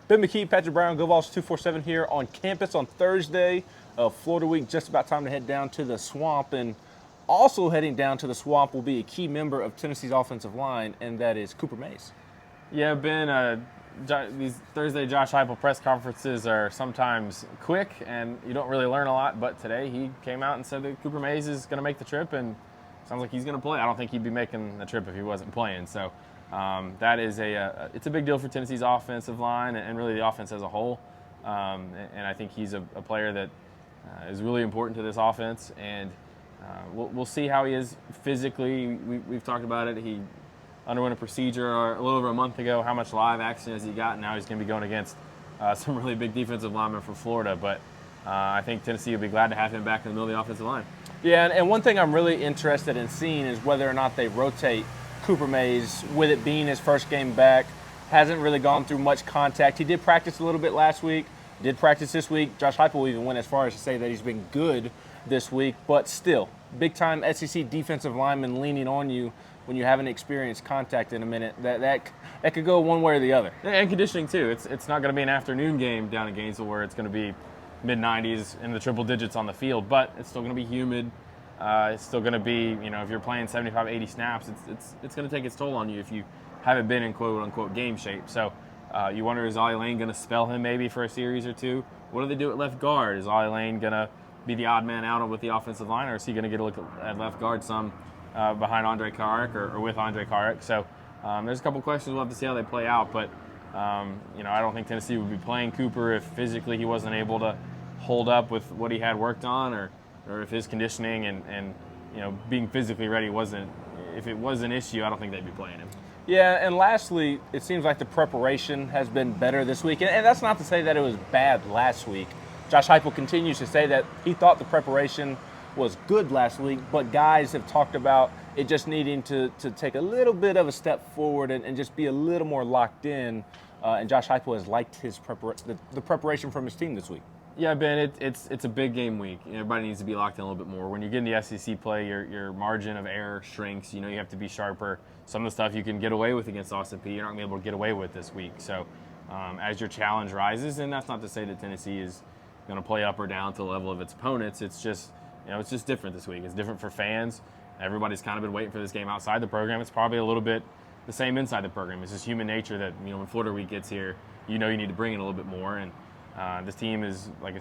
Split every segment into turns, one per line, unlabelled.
Ben McKee, Patrick Brown, Go Vols 247 here on campus on Thursday of Florida Week. Just about time to head down to the Swamp. And also heading down to the Swamp will be a key member of Tennessee's offensive line, and that is Cooper Mays.
Yeah, Ben, these Thursday Josh Heupel press conferences are sometimes quick, and you don't really learn a lot. But today he came out and said that Cooper Mays is going to make the trip, and sounds like he's going to play. I don't think he'd be making the trip if he wasn't playing. So that is it's a big deal for Tennessee's offensive line and really the offense as a whole. And I think he's a player that is really important to this offense. And we'll see how he is physically. We've talked about it. He underwent a procedure a little over a month ago. How much live action has he got? Now he's going to be going against some really big defensive linemen from Florida. But I think Tennessee will be glad to have him back in the middle of the offensive line.
Yeah, and one thing I'm really interested in seeing is whether or not they rotate Cooper Mays, with it being his first game back. Hasn't really gone through much contact. He did practice a little bit last week, did practice this week. Josh Heupel even went as far as to say that he's been good this week, but still, big-time SEC defensive lineman leaning on you when you haven't experienced contact in a minute. That could go one way or the other.
And conditioning, too. It's not going to be an afternoon game down in Gainesville where it's going to be mid-90s in the triple digits on the field, but it's still going to be humid. It's still going to be, if you're playing 75, 80 snaps, it's going to take its toll on you if you haven't been in quote-unquote game shape. So you wonder, is Ollie Lane going to spell him maybe for a series or two? What do they do at left guard? Is Ollie Lane going to be the odd man out with the offensive line, or is he going to get a look at left guard some behind Andre Carrick or with Andre Carrick? So there's a couple questions. We'll have to see how they play out, but I don't think Tennessee would be playing Cooper if physically he wasn't able to hold up with what he had worked on, or if his conditioning and being physically ready wasn't, if it was an issue, I don't think they'd be playing him.
Yeah, and lastly, it seems like the preparation has been better this week. And that's not to say that it was bad last week. Josh Heupel continues to say that he thought the preparation was good last week, but guys have talked about it just needing to take a little bit of a step forward and just be a little more locked in. And Josh Heupel has liked his the preparation from his team this week.
Yeah, Ben, it's a big game week. Everybody needs to be locked in a little bit more. When you get into SEC play, your margin of error shrinks. You have to be sharper. Some of the stuff you can get away with against Austin Peay, you're not going to be able to get away with this week. So as your challenge rises, and that's not to say that Tennessee is going to play up or down to the level of its opponents. It's just, it's just different this week. It's different for fans. Everybody's kind of been waiting for this game outside the program. It's probably a little bit the same inside the program. It's just human nature that, when Florida Week gets here, you need to bring in a little bit more. And this team is, like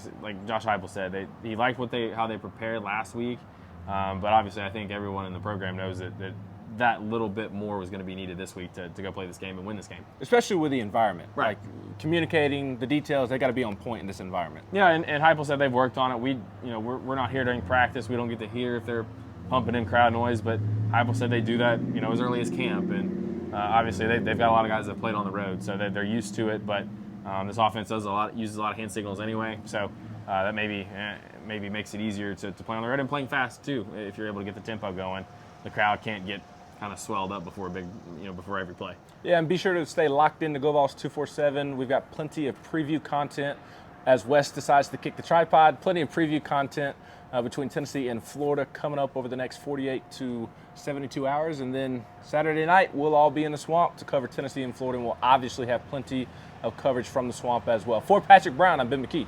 Josh Heupel said, he liked how they prepared last week, but obviously I think everyone in the program knows that little bit more was going to be needed this week to go play this game and win this game.
Especially with the environment.
Right.
Like communicating the details, they got to be on point in this environment.
Yeah, and Heupel said they've worked on it. We're not here during practice. We don't get to hear if they're pumping in crowd noise, but Heupel said they do that, as early as camp. And obviously they've got a lot of guys that played on the road, so they're used to it, but this offense uses a lot of hand signals anyway, so that maybe makes it easier to play on the road and playing fast too. If you're able to get the tempo going, the crowd can't get kind of swelled up before before every play.
Yeah, and be sure to stay locked into Go Vols 247. We've got plenty of preview content as Wes decides to kick the tripod. Plenty of preview content between Tennessee and Florida coming up over the next 48 to 72 hours. And then Saturday night, we'll all be in the Swamp to cover Tennessee and Florida, and we'll obviously have plenty of coverage from the Swamp as well. For Patrick Brown, I'm Ben McKee.